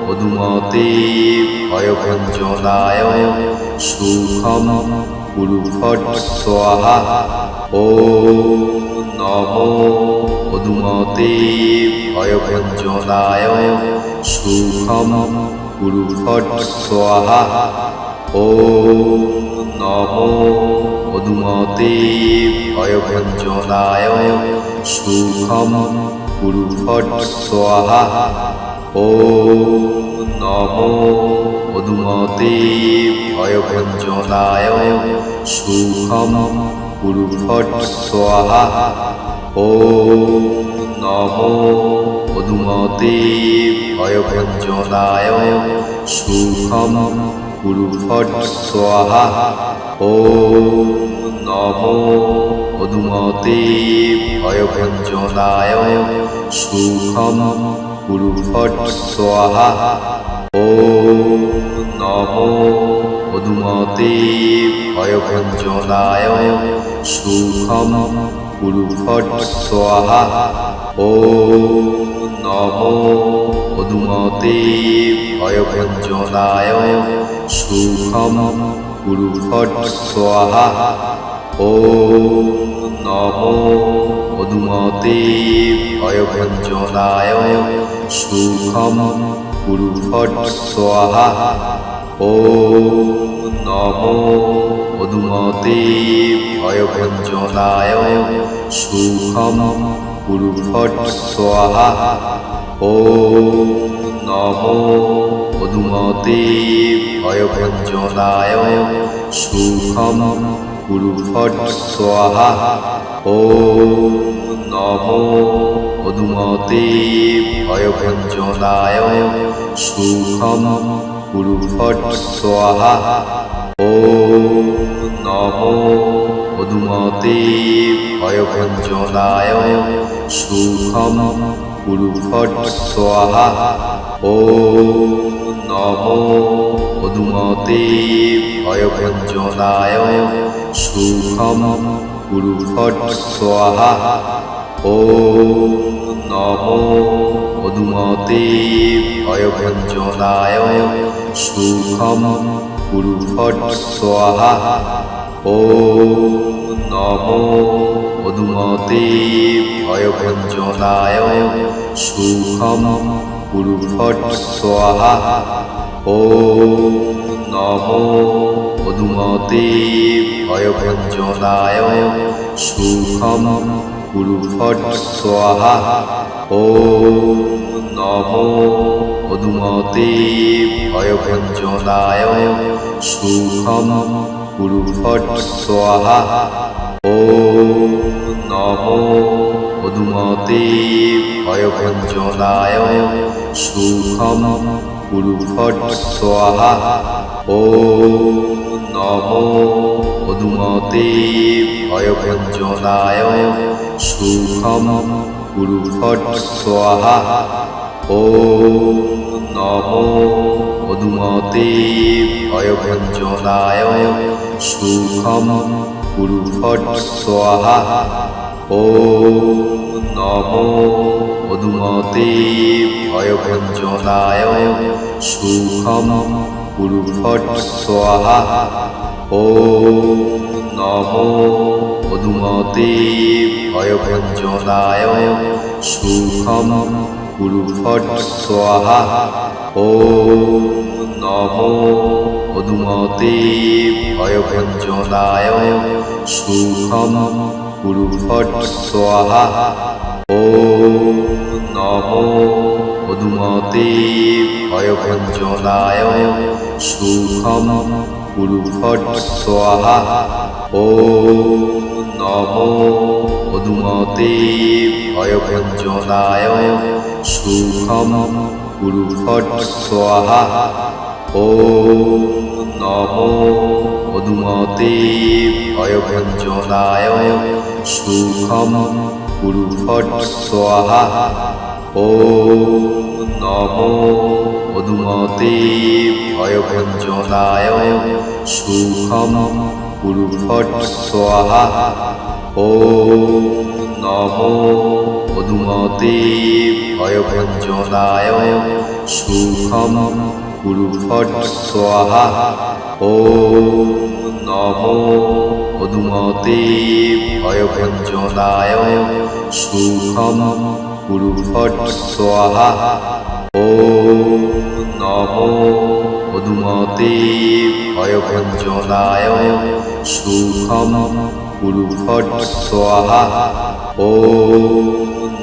মধুমতে ভয়ভঞ্জনায় সুখম কুরু ফট স্বাহা। ওম নমো মধুমতে ভয়ভঞ্জনায় সুখম কুরু ফট স্বাহা। ওম নমো মধুমতে ভয়ভঞ্জনায় সুখম কুরু ফট স্বাহা। ওম নমো মধুমতে ভয়ভঞ্জনায় সুখম কুরু ফট স্বাহা। ওম নমো মধুমতে ভয়ভঞ্জনায় সুখম কুরু ফট স্বাহা। ওম নমো মধুমতে ভয়ভঞ্জনায় সুখম কুরু ফট স্বাহা। ওম নমো মধুমতে ভয়ভঞ্জনায় সুখম কুরু ফট স্বাহা। ওম নমো মধুমতে ভয়ভঞ্জনায় সুখম কুরু ফট স্বাহা। ওম নমো মধুমতে ভয়ভঞ্জনায় সুখম কুরু ফট স্বাহা। ওম নমো মধুমতে ভয়ভঞ্জনায় সুখম কুরু ফট স্বাহা। ওম নমো মধুমতে ভয়ভঞ্জনায় সুখম কুরু ফট স্বাহা। ওম নমো মধুমতে ভয়ভঞ্জনায় সুখম কুরু ফট স্বাহা। ওম নমো মধুমতে ভয়ভঞ্জনায় সুখম কুরু ফট স্বাহা। ওম নমো মধুমতে ভয়ভঞ্জনায় সুখম কুরু ফট স্বাহা। ওম নমো মধুমতে ভয়ভঞ্জনায় সুখম কুরু ফট স্বাহা। ওম নমো মধুমতে ভয়ভঞ্জনায় সুখম কুরু ফট স্বাহা। ওম নমো মধুমতে ভয়ভঞ্জনায় সুখম কুরু ফট স্বাহা। ওম নমো মধুমতে ভয়ভঞ্জনায় সুখম কুরু ফট স্বাহা। ওম নমো মধুমতে ভয়ভঞ্জনায় সুখম কুরু ফট স্বাহা। ওম নমো মধুমতে ভয়ভঞ্জনায় সুখম কুরু ফট স্বাহা। ওম নমো মধুমতে ভয়ভঞ্জনায় সুখম কুরু ফট স্বাহা। ওম নমো মধুমতে ভয়ভঞ্জনায় সুখম কুরু ফট স্বাহা। ওম নমো মধুমতে ভয়ভঞ্জনায় সুখম কুরু ফট স্বাহা। ওম নমো মধুমতে ভয়ভঞ্জনায় সুখম কুরু ফট স্বাহা। ওম নমো মধুমতে ভয়ভঞ্জনায় সুখম কুরু ফট স্বাহা। ওম নমো মধুমতে ভয়ভঞ্জনায় সুখম কুরু ফট স্বাহা। ওম নমো মধুমতে ভয়ভঞ্জনায় সুখম কুরু ফট স্বাহা। ওম নমো মধুমতে ভয়ভঞ্জনায় সুখম কুরু ফট স্বাহা। ওম নমো মধুমতে ভয়ভঞ্জনায় সুখম কুরু ফট স্বাহা। ওম নমো মধুমতে ভয়ভঞ্জনায় সুখম কুরু ফট স্বাহা। ওম নমো মধুমতে ভয়ভঞ্জনায় সুখম কুরু ফট স্বাহা। ওম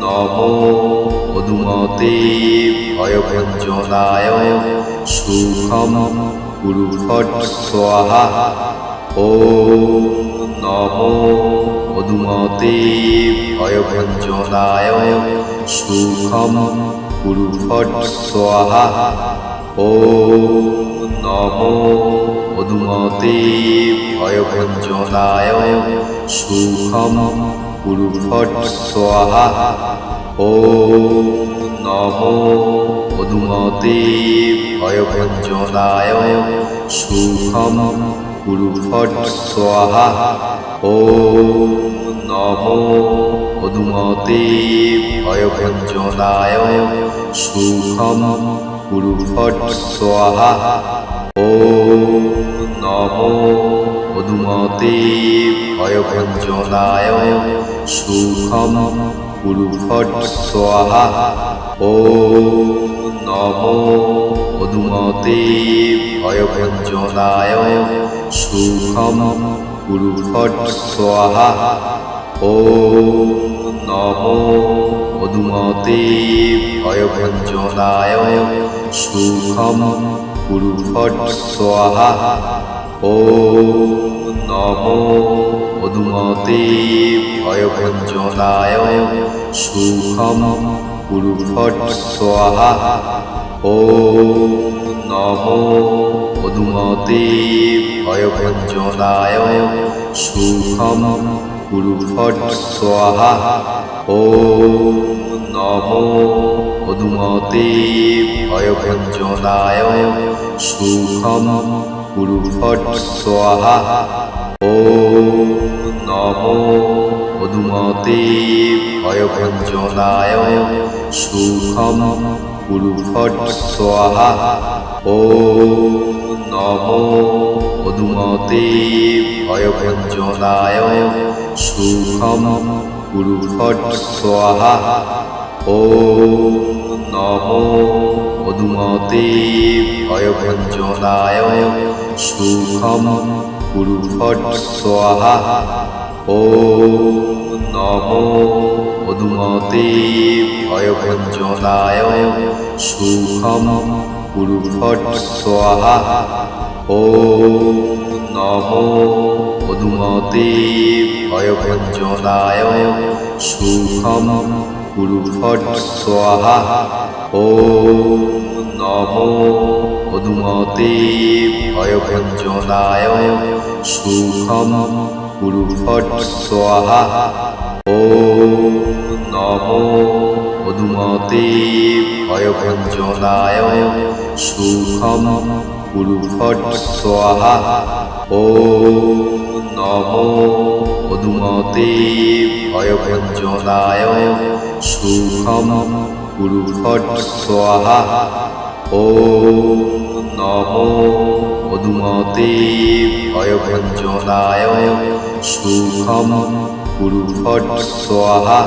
নমো মধুমতে ভয়ভঞ্জনায় সুখম কুরু ফট স্বাহা। ওম নমো মধুমতে ভয়ভঞ্জনায় সুখম কুরু ফট স্বাহা। ওম নমো মধুমতে ভয়ভঞ্জনায় সুখম কুরু ফট স্বাহা। ওম নমো মধুমতে ভয়ভঞ্জনায় সুখম কুরু ফট স্বাহা। ওম নমো মধুমতে ভয়ভঞ্জনায় সুখম কুরু ফট স্বাহা। ওম নমো মধুমতে ভয়ভঞ্জনায় সুখম কুরু ফট স্বাহা। ওম নমো মধুমতে ভয়ভঞ্জনায় সুখম কুরু ফট স্বাহা। ওম নমো মধুমতে ভয়ভঞ্জনায় সুখম কুরু ফট স্বাহা। ওম নমো মধুমতে ভয়ভঞ্জনায় সুখম কুরু ফট স্বাহা। ওম নমো মধুমতে ভয়ভঞ্জনায় সুখম কুরু ফট স্বাহা। ওম নমো মধুমতে ভয়ভঞ্জনায় সুখম কুরু ফট স্বাহা। ওম নমো মধুমতে ভয়ভঞ্জনায় সুখম কুরু ফট স্বাহা। ওম নমো মধুমতে ভয়ভঞ্জনায় সুখম কুরু ফট স্বাহা। ওম নমো মধুমতে ভয়ভঞ্জনায় সুখম কুরু ফট স্বাহা। ওম নমো মধুমতে ভয়ভঞ্জনায় সুখম কুরু ফট স্বাহা। ওম নমো মধুমতে ভয়ভঞ্জনায় সুখম কুরু ফট স্বাহা। ওম নমো মধুমতে ভয়ভঞ্জনায় সুখম কুরু ফট স্বাহা। ওম নমো মধুমতে ভয়ভঞ্জনায় সুখম কুরু ফট স্বাহা। ওম নমো মধুমতে ভয়ভঞ্জনায় সুখম কুরু ফট স্বাহা। ওম নমো মধুমতে ভয়ভঞ্জনায় সুখম কুরু ফট স্বাহা।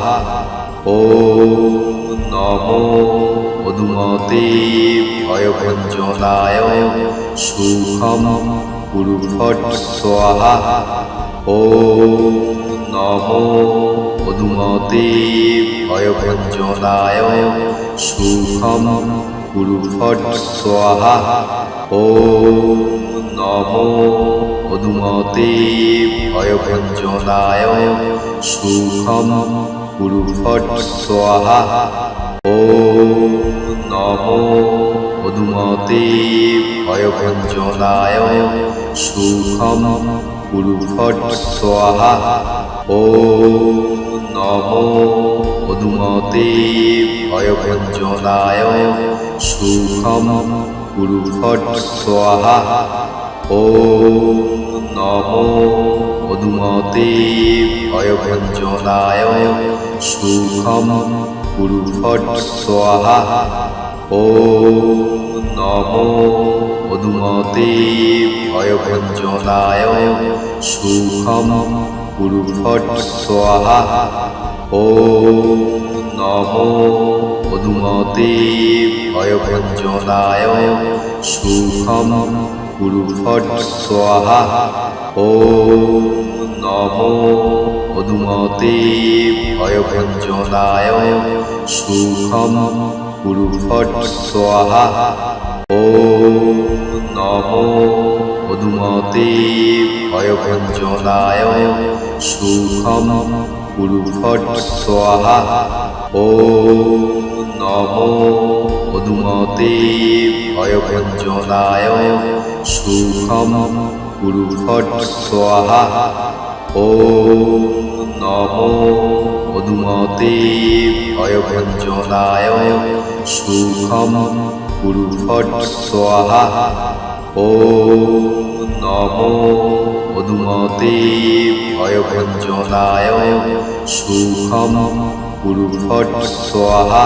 ওম নমো মধুমতে ভয়ভঞ্জনায় সুখম কুরু ফট স্বাহা। ওম নমো মধুমতে ভয়ভঞ্জনায় সুখম কুরু ফট স্বাহা। ওম নমো মধুমতে ভয়ভঞ্জনায় সুখম কুরু ফট স্বাহা। ওম নমো মধুমতে ভয়ভঞ্জনায় সুখম কুরু ফট স্বাহা। ওম নমো মধুমতে ভয়ভঞ্জনায় সুখম কুরু ফট স্বাহা। ওম নমো মধুমতে ভয়ভঞ্জনায় সুখম গুরুভট স্বাহা। ওম নমো পদুমতে ভয়ভঞ্জনায় সুখম গুরুভট স্বাহা। ওম নমো পদুমতে ভয়ভঞ্জনায় সুখম গুরুভট স্বাহা। ওম নমো পদুমতে ভয়ভঞ্জনায় সুখম গুরুভট স্বাহা। ওম নমো পদুমতে ভয়ভঞ্জনায় সুখম গুরুভট স্বাহা। ওম নমো পদুমতে ভয়ভঞ্জনায় সুখম গুরুভট স্বাহা। ওম নমো পদুমতে ভয়ভঞ্জনায় সুখম গুরুভট স্বাহা। ওম নমো পদুমতে ভয়ভঞ্জনায় সুখম গুরুভট স্বাহা।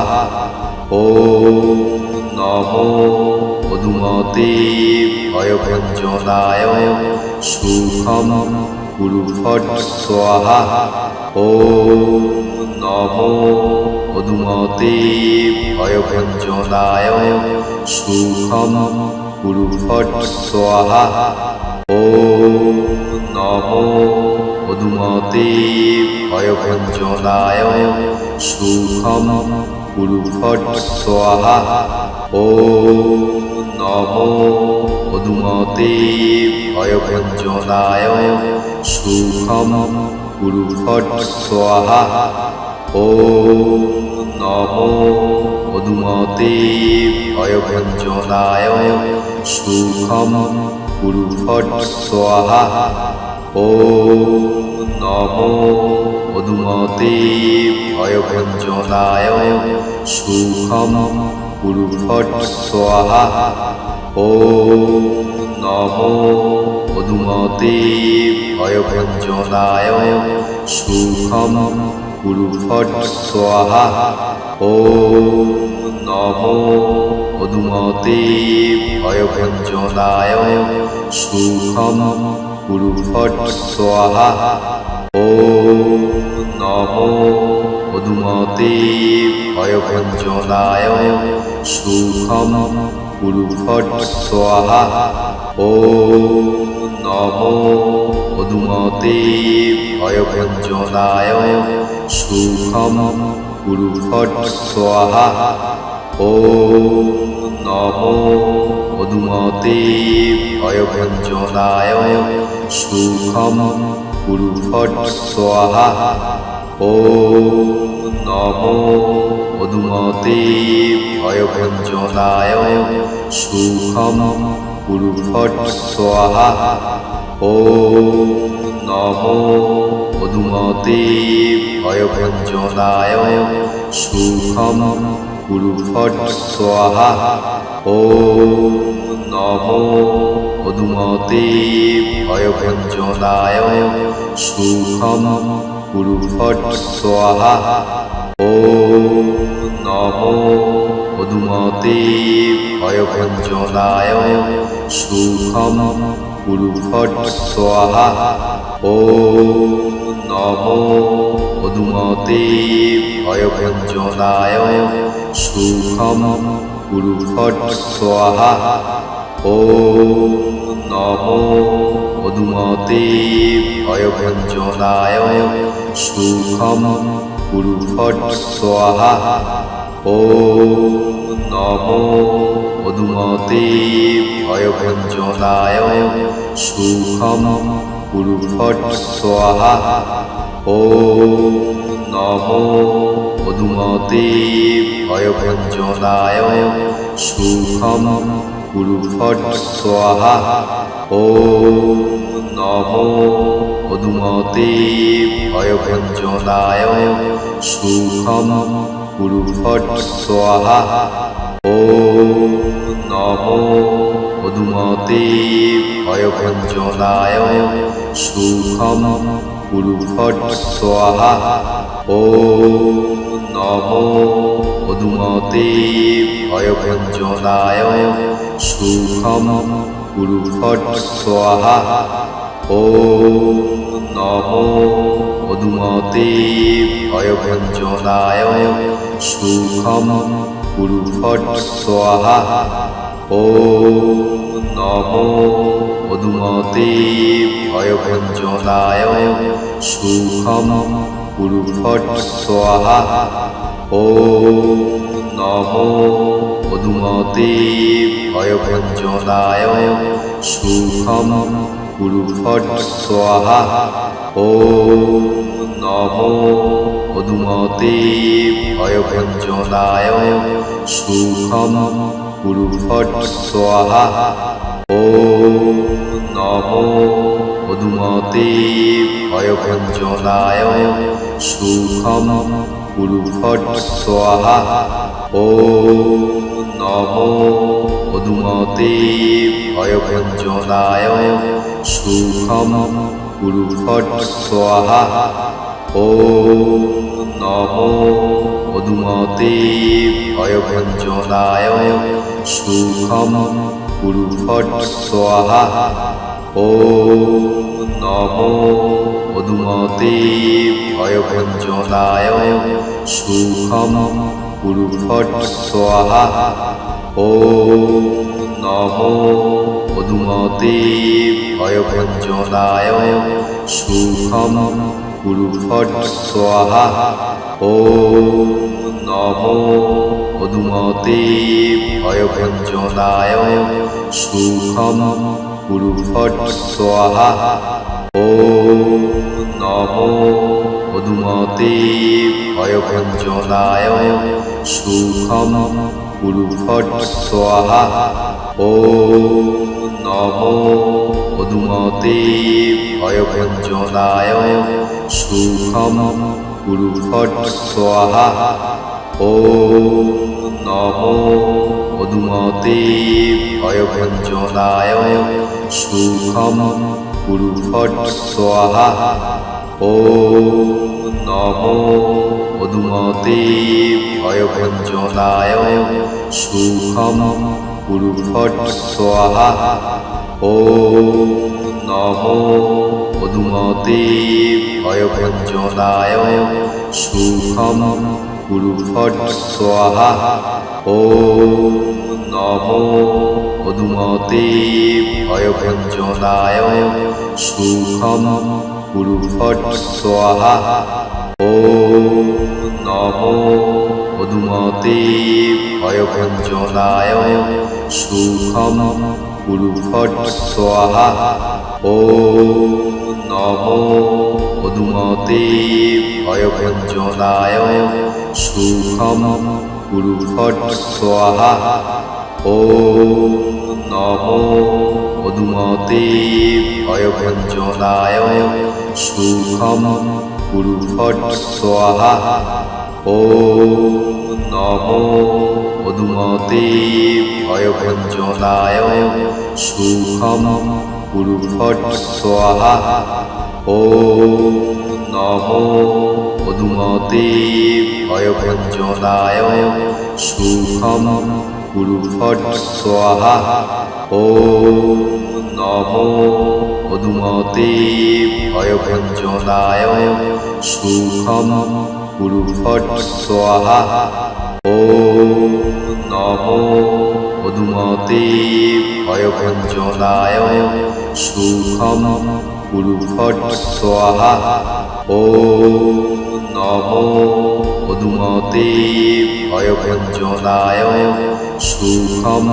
ওম নমো পদুমতে ভয়ভঞ্জনায় সুখম গুরুভট স্বাহা। ওম নমো পদুমতে ভয়ভঞ্জনায় সুখম গুরুভট স্বাহা। ওম নমো পদুমতে ভয়ভঞ্জনায় সুখম গুরুভট স্বাহা। ওম নমো পদুমতে ভয়ভঞ্জনায় সুখম গুরুভট স্বাহা। ওম নমো পদুমতে ভয়ভঞ্জনায় সুখম গুরুভট স্বাহা। ওম নমো পদুমতে ভয়ভঞ্জনায় সুখম গুরুভট স্বাহা। ওম নমো পদুমতে ভয়ভঞ্জনায় সুখম গুরুভট স্বাহা। ওম নমো পদুমতে ভয়ভঞ্জনায় সুখম গুরুভট স্বাহা। ওম নমো পদুমতে ভয়ভঞ্জনায় সুখম গুরুভট স্বাহা। ওম নমো পদুমতে ভয়ভঞ্জনায় সুখম গুরুভট স্বাহা। ওম নমো পদুমতে ভয়ভঞ্জনায় সুখম গুরুভট স্বাহা। ওম নমো পদুমতে ভয়ভঞ্জনায় সুখম গুরুভট স্বাহা। ওম নমো পদুমতে ভয়ভঞ্জনায় সুখম গুরুভট স্বাহা। ওম নমো পদুমতে ভয়ভঞ্জনায় সুখম গুরুভট স্বাহা। ওম নমো পদুমতে ভয়ভঞ্জনায় সুখম গুরুভট স্বাহা। ওম নমো পদুমতে ভয়ভঞ্জনায় সুখম গুরুভট স্বাহা। ওম নমো পদুমতে ভয়ভঞ্জনায় সুখম গুরুভট স্বাহা। ওম নমো পদুমতে ভয়ভঞ্জনায় সুখম গুরুভট স্বাহা। ওম নমো পদুমতে ভয়ভঞ্জনায় সুখম গুরুভট স্বাহা। ওম নমো পদুমতে ভয়ভঞ্জনায় সুখম গুরুভট স্বাহা। ওম নমো পদুমতে ভয়ভঞ্জনায় সুখম গুরুভট স্বাহা। ॐ नमो पदुमते भयभञ्जनाय सुखं कुरु फट् स्वाहा ॐ नमो पदुमते भयभञ्जनाय सुखं कुरु फट् स्वाहा ॐ नमो पदुमते भयभञ्जनाय सुखं कुरु फट् स्वाहा ॐ नमो पदुमते भयभञ्जनाय सुखं कुरु फट् स्वाहा ॐ नमो पदुमते भयभञ्जनाय सुखं कुरु फट् स्वाहा ॐ नमो पदुमते भयभञ्जनाय सुखं कुरु फट् स्वाहा ॐ नमो पदुमते भयभञ्जनाय सुखं कुरु फट् स्वाहा ॐ नमो पदुमते भयभञ्जनाय सुखं कुरु फट् स्वाहा ॐ नमो पदुमते भयभञ्जनाय सुखं कुरु फट् स्वाहा ॐ नमो पदुमते भयभञ्जनाय सुखं कुरु फट् स्वाहा ॐ नमो पदुमते भयभञ्जनाय सुखं कुरु फट् स्वाहा ॐ नमो पदुमते भयभञ्जनाय सुखं कुरु फट् स्वाहा ॐ नमो पदुमते भयभञ्जनाय सुखं कुरु फट् स्वाहा ॐ नमो पदुमते भयभञ्जनाय सुखं कुरु फट् स्वाहा ॐ नमो पदुमते भयभञ्जनाय सुखं कुरु फट् स्वाहा ॐ नमो पदुमते भयभञ्जनाय सुखं कुरु फट् स्वाहा ॐ नमो पदुमते भयभञ्जनाय सुखं कुरु फट् स्वाहा ॐ नमो पदुमते भयभञ्जनाय सुखं कुरु फट् स्वाहा ॐ नमो पदुमते भयभञ्जनाय सुखं कुरु फट् स्वाहा ॐ नमो पदुमते भयभञ्जनाय सुखं कुरु फट् स्वाहा ॐ नमो पदुमते भयभञ्जनाय सुखं कुरु फट् स्वाहा ॐ नमो पदुमते भयभञ्जनाय सुखं कुरु फट् स्वाहा ॐ नमो पदुमते भयभञ्जनाय सुखं कुरु फट् स्वाहा ॐ नमो पदुमते भयभञ्जनाय सुखं कुरु फट् स्वाहा ॐ नमो पदुमते भयभञ्जनाय सुखं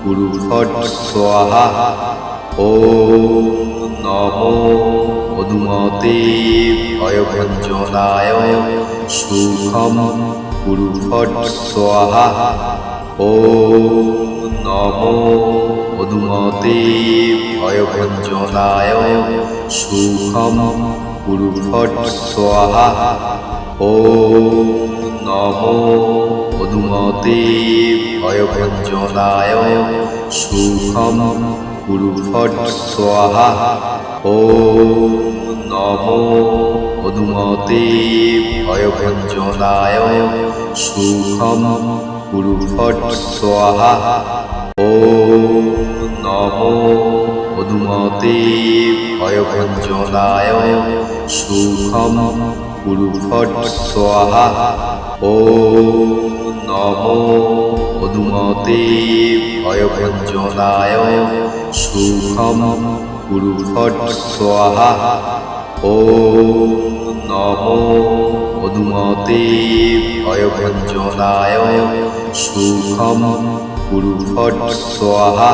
कुरु फट् स्वाहा ॐ नमो पदुमते भयभञ्जनाय सुखं कुरु फट् स्वाहा ॐ नमो पदुमते भयभञ्जनाय सुखं कुरु फट् स्वाहा ॐ नमो पदुमते भयभञ्जनाय सुखं कुरु फट् स्वाहा ॐ নমো অনুমতে ভয়ভঞ্জনায় সুখম কুরুফট স্বাহা। ওম নমো অনুমতে ভয়ভঞ্জনায় সুখম কুরুফট স্বাহা। ওম নমো অনুমতে ভয়ভঞ্জনায় সুখম কুরুফট স্বাহা। ওম নমো অনুমতে ভয়ভঞ্জনায় সুখম কুরুফট স্বাহা।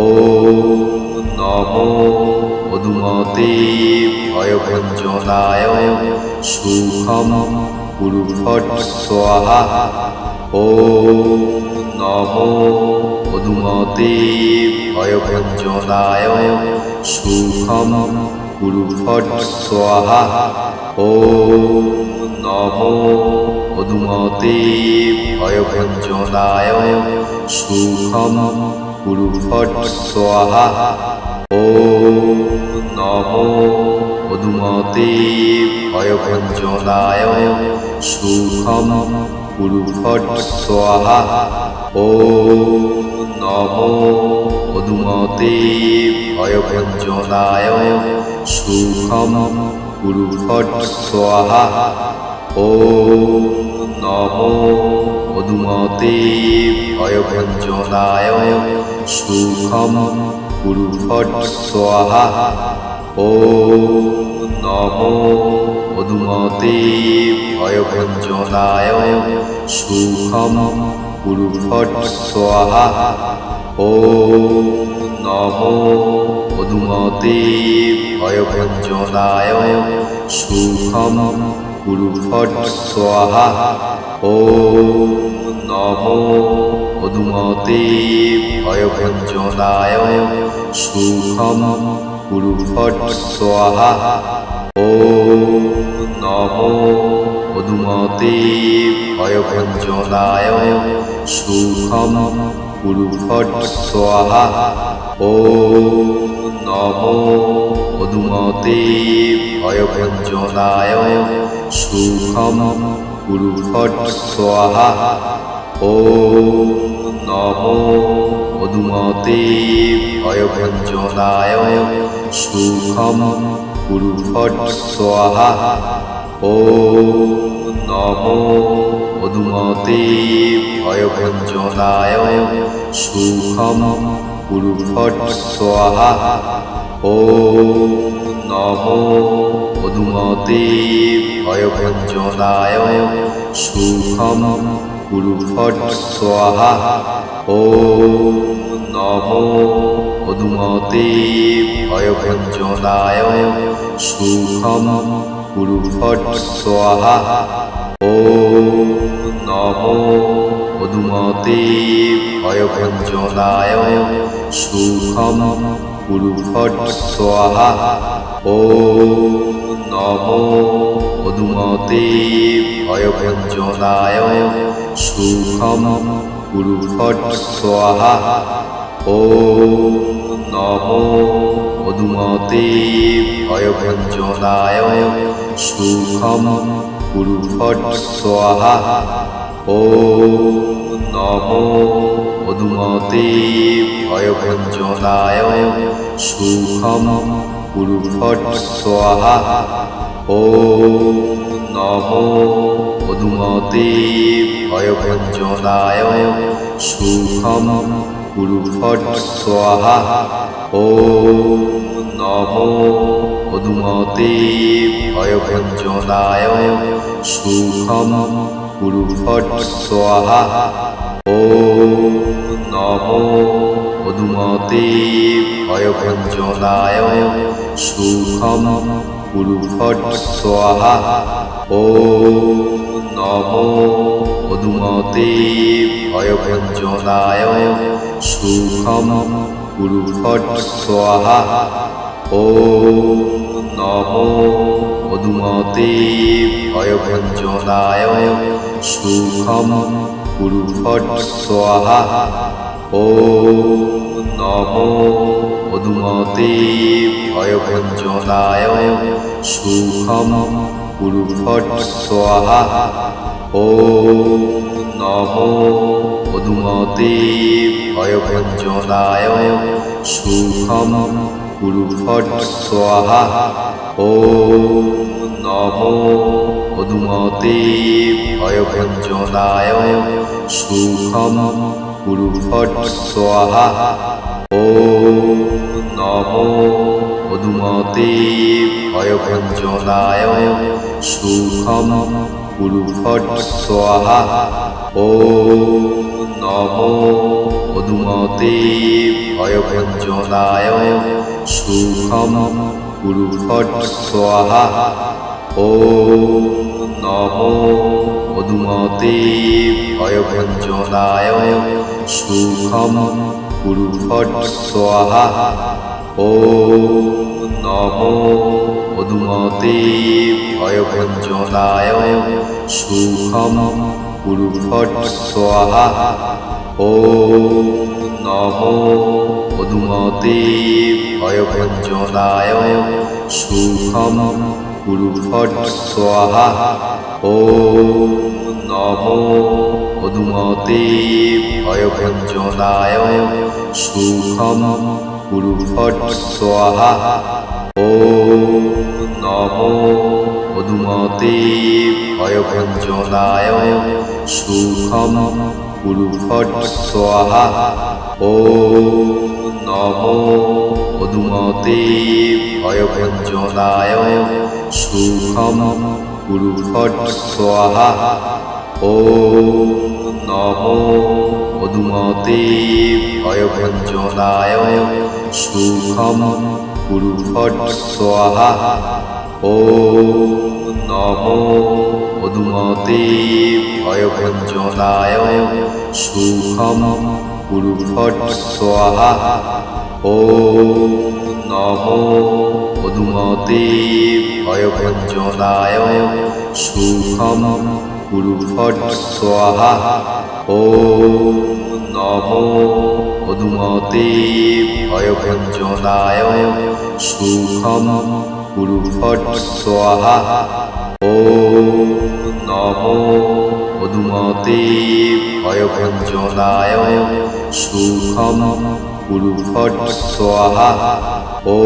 ওম নমো অনুমতে ভয়ভঞ্জনায় সুখম কুরুফট স্বাহা। ওম নমো অনুমতে ভয়ভঞ্জনায় সুখম কুরুফট স্বাহা। ওম নমো অনুমতে ভয়ভঞ্জনায় সুখম কুরুফট স্বাহা। ওম নমো অনুমতে ভয়ভঞ্জনায় সুখম কুরুফট স্বাহা। ওম নমো অনুমতে ভয়ভঞ্জনায় সুখম কুরুফট স্বাহা। ওম নমো অনুমতে ভয়ভঞ্জনায় সুখম কুরুফট স্বাহা। ওম নমো অনুমতে ভয়ভঞ্জনায় সুখম কুরুফট স্বাহা। ওম নমো অনুমতে ভয়ভঞ্জনায় সুখম কুরুফট স্বাহা। ওম নমো অনুমতে ভয়ভঞ্জনায় সুখম কুরুফট স্বাহা। ওম নমো অনুমতে ভয়ভঞ্জনায় সুখম কুরুফট স্বাহা। ওম নমো অনুমতে ভয়ভঞ্জনায় সুখম কুরুফট স্বাহা। ওম নমো অনুমতে ভয়ভঞ্জনায় সুখম কুরুফট স্বাহা। ওম নমো অনুমতে ভয়ভঞ্জনায় সুখম কুরুফট স্বাহা। ওম নমো অনুমতে ভয়ভঞ্জনায় সুখম কুরুফট স্বাহা। ওম নমো অনুমতে ভয়ভঞ্জনায় সুখম কুরুফট স্বাহা। ওম নমো অনুমতে ভয়ভঞ্জনায় সুখম কুরুফট স্বাহা। ওম নমো অনুমতে ভয়ভঞ্জনায় সুখম কুরুফট স্বাহা। ওম নমো অনুমতে ভয়ভঞ্জনায় সুখম কুরুফট স্বাহা। ওম নমো অনুমতে ভয়ভঞ্জনায় সুখম কুরুফট স্বাহা। ওম নমো অনুমতে ভয়ভঞ্জনায় সুখম কুরুফট স্বাহা। ওম নমো অনুমতে ভয়ভঞ্জনায় সুখম কুরুফট স্বাহা। ওম নমো অনুমতে ভয়ভঞ্জনায় সুখম কুরুফট স্বাহা। ওম নমো অনুমতে ভয়ভঞ্জনায় সুখম কুরুফট স্বাহা। ওম নমো অনুমতে ভয়ভঞ্জনায় সুখম কুরুফট স্বাহা। ॐ नमो हनुमते भयभञ्जनाय सुखं कुरु फट् स्वाहा ॐ नमो हनुमते भयभञ्जनाय सुखं कुरु फट् स्वाहा ॐ नमो हनुमते भयभञ्जनाय सुखं कुरु फट् स्वाहा ॐ नमो हनुमते भयभञ्जनाय सुखं कुरु फट् स्वाहा ॐ नमो हनुमते भयभञ्जनाय सुखं कुरु फट् स्वाहा ॐ नमो हनुमते भयभञ्जनाय सुखं कुरु फट् स्वाहा ॐ नमो हनुमते भयभञ्जनाय सुखं कुरु फट् स्वाहा ॐ नमो हनुमते भयभञ्जनाय सुखं कुरु फट् स्वाहा ॐ नमो हनुमते भयभञ्जनाय सुखं कुरु फट् स्वाहा ॐ नमो हनुमते भयभञ्जनाय सुखं कुरु फट् स्वाहा ॐ नमो हनुमते भयभञ्जनाय सुखं कुरु फट् स्वाहा ॐ नमो हनुमते भयभञ्जनाय सुखं कुरु फट् स्वाहा ॐ नमो हनुमते भयभञ्जनाय सुखं कुरु फट् स्वाहा ॐ नमो हनुमते भयभञ्जनाय सुखं कुरु फट् स्वाहा ॐ नमो हनुमते भयभञ्जनाय सुखं कुरु फट् स्वाहा ॐ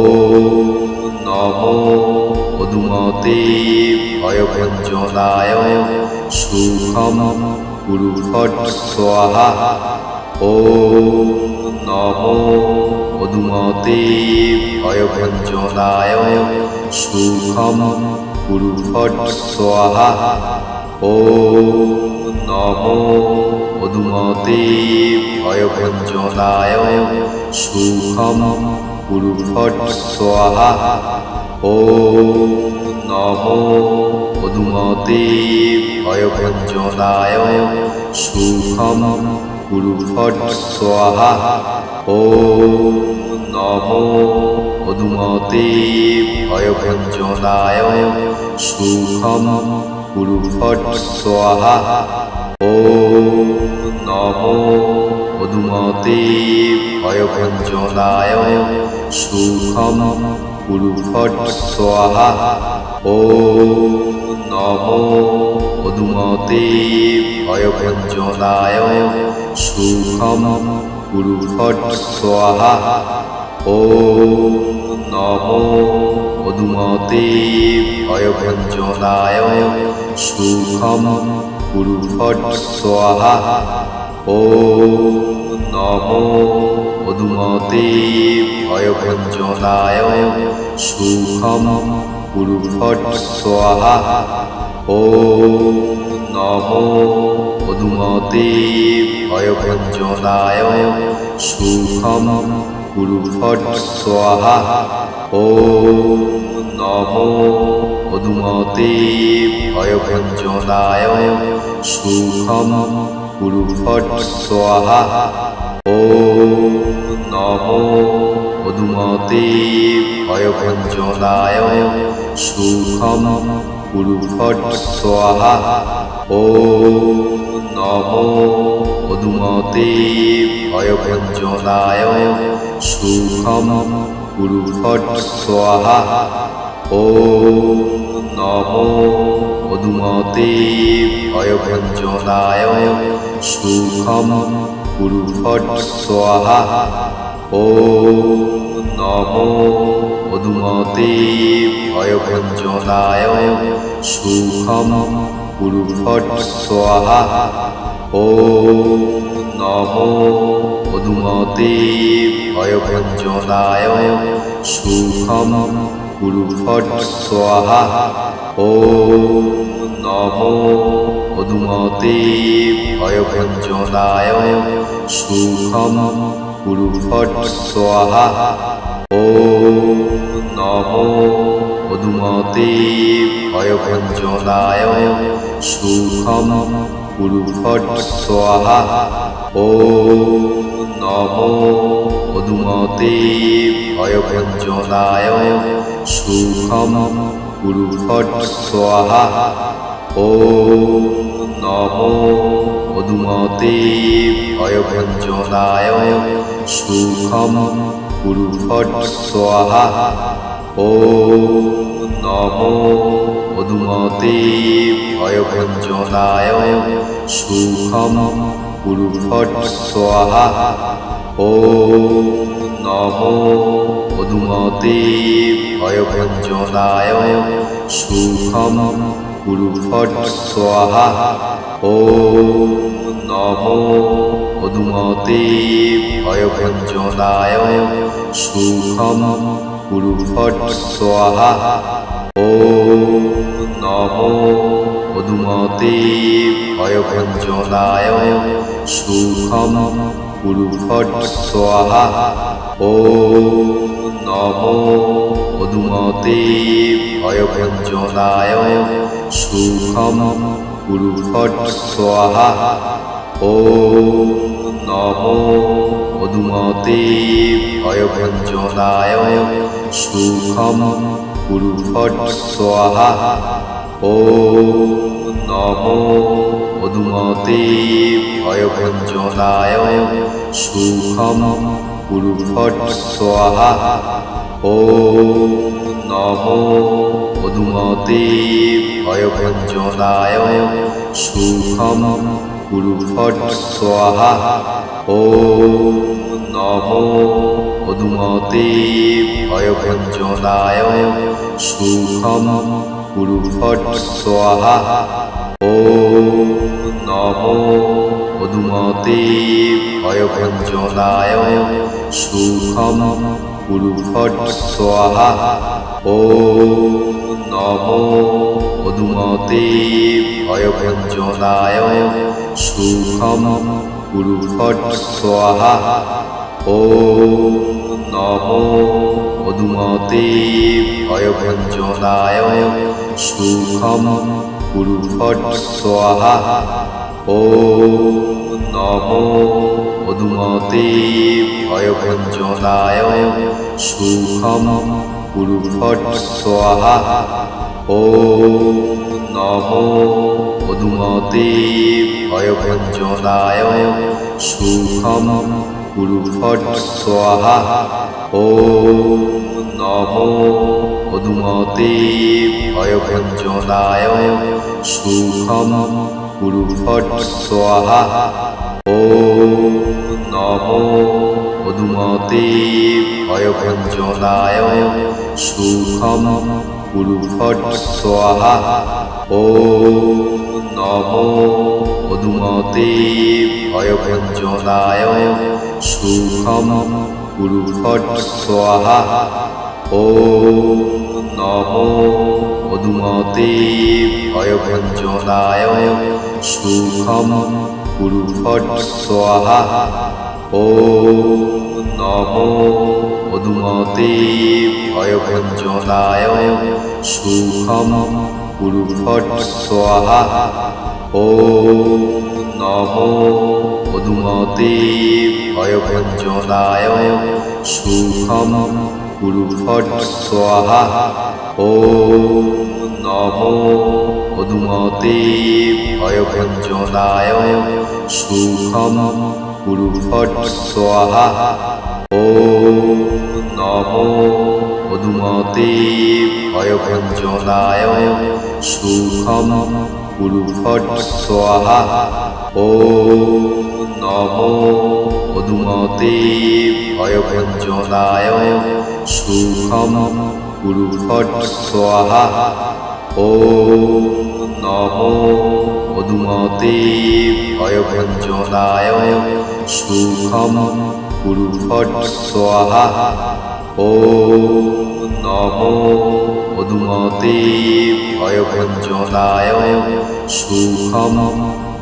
नमो हनुमते भयभञ्जनाय सुखं कुरु फट् स्वाहा ॐ नमो हनुमते भयभञ्जनाय सुखं कुरु फट् स्वाहा ॐ नमो हनुमते भयभञ्जनाय सुखं कुरु फट् स्वाहा ॐ नमो हनुमते भयभञ्जनाय सुखं कुरु फट् स्वाहा ॐ नमो हनुमते भयभञ्जनाय सुखं कुरु फट् स्वाहा ॐ नमो हनुमते भयभञ्जनाय सुखं कुरु फट् स्वाहा ॐ नमो हनुमते भयभञ्जनाय सुखं कुरु फट् स्वाहा ॐ नमो हनुमते भयभञ्जनाय सुखं कुरु फट् स्वाहा ॐ नमो हनुमते भयभञ्जनाय सुखं कुरु फट् स्वाहा ॐ नमो हनुमते भयभञ्जनाय सुखं कुरु फट् स्वाहा ॐ नमो हनुमते भयभञ्जनाय सुखं कुरु फट् स्वाहा ॐ नमो हनुमते भयभञ्जनाय सुखं कुरु फट् स्वाहा ॐ नमो हनुमते भयभञ्जनाय सुखं कुरु फट् स्वाहा ॐ नमो মধুমতে ভয়ভঞ্জনায় সুখম কুরু ফট স্বাহা। ওম নমো মধুমতে ভয়ভঞ্জনায় সুখম কুরু ফট স্বাহা। ওম নমো মধুমতে ভয়ভঞ্জনায় সুখম কুরু ফট স্বাহা। ওম নমো মধুমতে ভয়ভঞ্জনায় সুখম কুরু ফট স্বাহা। ওম নমো মধুমতে ভয়ভঞ্জনায় সুখম কুরু ফট স্বাহা। ওম নমো মধুমতে ভয়ভঞ্জনায় সুখম কুরু ফট স্বাহা। ওম নমো মধুমতে ভয়ভঞ্জনায় সুখম কুরু ফট স্বাহা। ওম নমো মধুমতে ভয়ভঞ্জনায় সুখম কুরু ফট স্বাহা। ওম নমো মধুমতে ভয়ভঞ্জনায় সুখম কুরু ফট স্বাহা। ওম নমো মধুমতে ভয়ভঞ্জনায় সুখম কুরু ফট স্বাহা। ওম নমো মধুমতে ভয়ভঞ্জনায় সুখম কুরু ফট স্বাহা। ওম নমো মধুমতে ভয়ভঞ্জনায় সুখম কুরু ফট স্বাহা। ওম নমো মধুমতে ভয়ভঞ্জনায় সুখম কুরু ফট স্বাহা। ওম নমো মধুমতে ভয়ভঞ্জনায় সুখম কুরু ফট স্বাহা। ওম নমো মধুমতে ভয়ভঞ্জনায় সুখম কুরু ফট স্বাহা। ওম নমো মধুমতে ভয়ভঞ্জনায় সুখম কুরু ফট স্বাহা। ওম নমো মধুমতে ভয়ভঞ্জনায় সুখম কুরু ফট স্বাহা। ওম নমো মধুমতে ভয়ভঞ্জনায় সুখম কুরু ফট স্বাহা। ওম নমো মধুমতে ভয়ভঞ্জনায় সুখম কুরু ফট স্বাহা। ওম নমো মধুমতে ভয়ভঞ্জনায় সুখম কুরু ফট স্বাহা। ওম নমো মধুমতে ভয়ভঞ্জনায় সুখম কুরু ফট স্বাহা। ওম নমো মধুমতে ভয়ভঞ্জনায় সুখম কুরু ফট স্বাহা। ওম নমো মধুমতে ভয়ভঞ্জনায় সুখম কুরু ফট স্বাহা। ওম নমো মধুমতে ভয়ভঞ্জনায় সুখম কুরু ফট স্বাহা। ওম নমো মধুমতে ভয়ভঞ্জনায় সুখম কুরু ফট স্বাহা। ওম নমো মধুমতে ভয়ভঞ্জনায় সুখম কুরু ফট স্বাহা। ওম নমো মধুমতে ভয়ভঞ্জনায় সুখম কুরু ফট স্বাহা। ওম নমো মধুমতে ভয়ভঞ্জনায় সুখম কুরু ফট স্বাহা। ওম নমো পদুমতে ভয়ভঞ্জনায় সুখম কুরু ফট স্বাহা। ওম নমো পদুমতে ভয়ভঞ্জনায় সুখম কুরু ফট স্বাহা। ওম নমো পদুমতে ভয়ভঞ্জনায় সুখম কুরু ফট স্বাহা। ওম নমো পদুমতে ভয়ভঞ্জনায় সুখম কুরু ফট স্বাহা। ওম নমো পদুমতে ভয়ভঞ্জনায় সুখম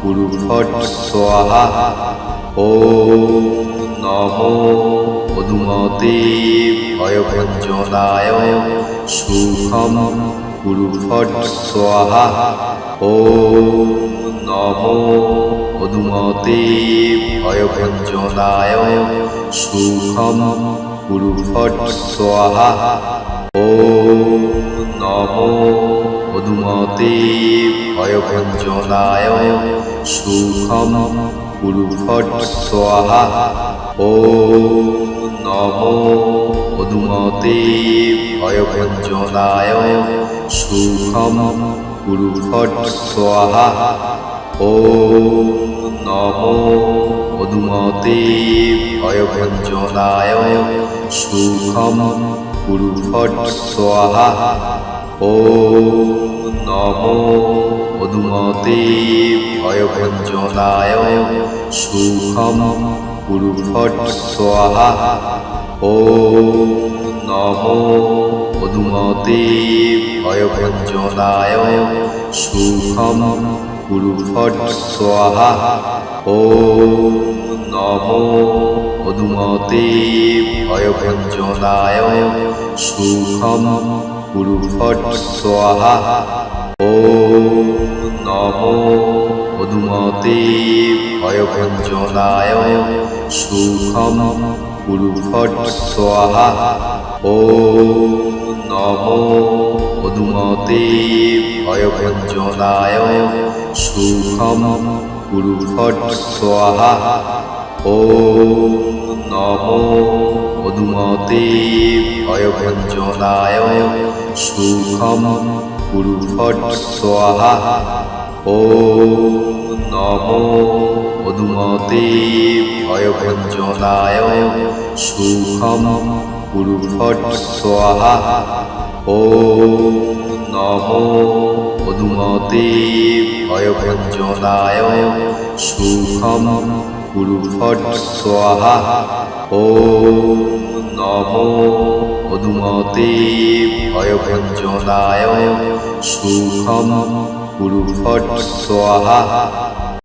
কুরু ফট স্বাহা। ওম নমো পদুমতে ভয়ভঞ্জনায় সুখম কুরু ফট স্বাহা। ওম নমো পদুমতে ভয়ভঞ্জনায় সুখম কুরু ফট স্বাহা। ওম নমো পদুমতে ভয়ভঞ্জনায় সুখম কুরু ফট স্বাহা। ওম নমো পদুমতে ভয়ভঞ্জনায় সুখম কুরু ফট স্বাহা। ওম নমো পদুমতে ভয়ভঞ্জনায় সুখম কুরু ফট স্বাহা। ওম নমো পদুমতে ভয়ভঞ্জনায় সুখম কুরু ফট স্বাহা। ওম নমো পদুমতে ভয়ভঞ্জনায় সুখম কুরু ফট স্বাহা। ওম নমো পদুমতে ভয়ভঞ্জনায় সুখম কুরু ফট স্বাহা। ওম নমো পদুমতে ভয়ভঞ্জনায় সুখম কুরু ফট স্বাহা। ওম নমো পদুমতে ভয়ভঞ্জনায় সুখম কুরু ফট স্বাহা। ওম নমো পদুমতে ভয়ভঞ্জনায় সুখম কুরু ফট স্বাহা। ওম নমো পদুমতে ভয়ভঞ্জনায় সুখম কুরু ফট স্বাহা। ওম নমো পদুমতে ভয়ভঞ্জনায় সুখম কুরু ফট স্বাহা। ওম নমো পদুমতে ভয়ভঞ্জনায় সুখম কুরু ফট স্বাহা।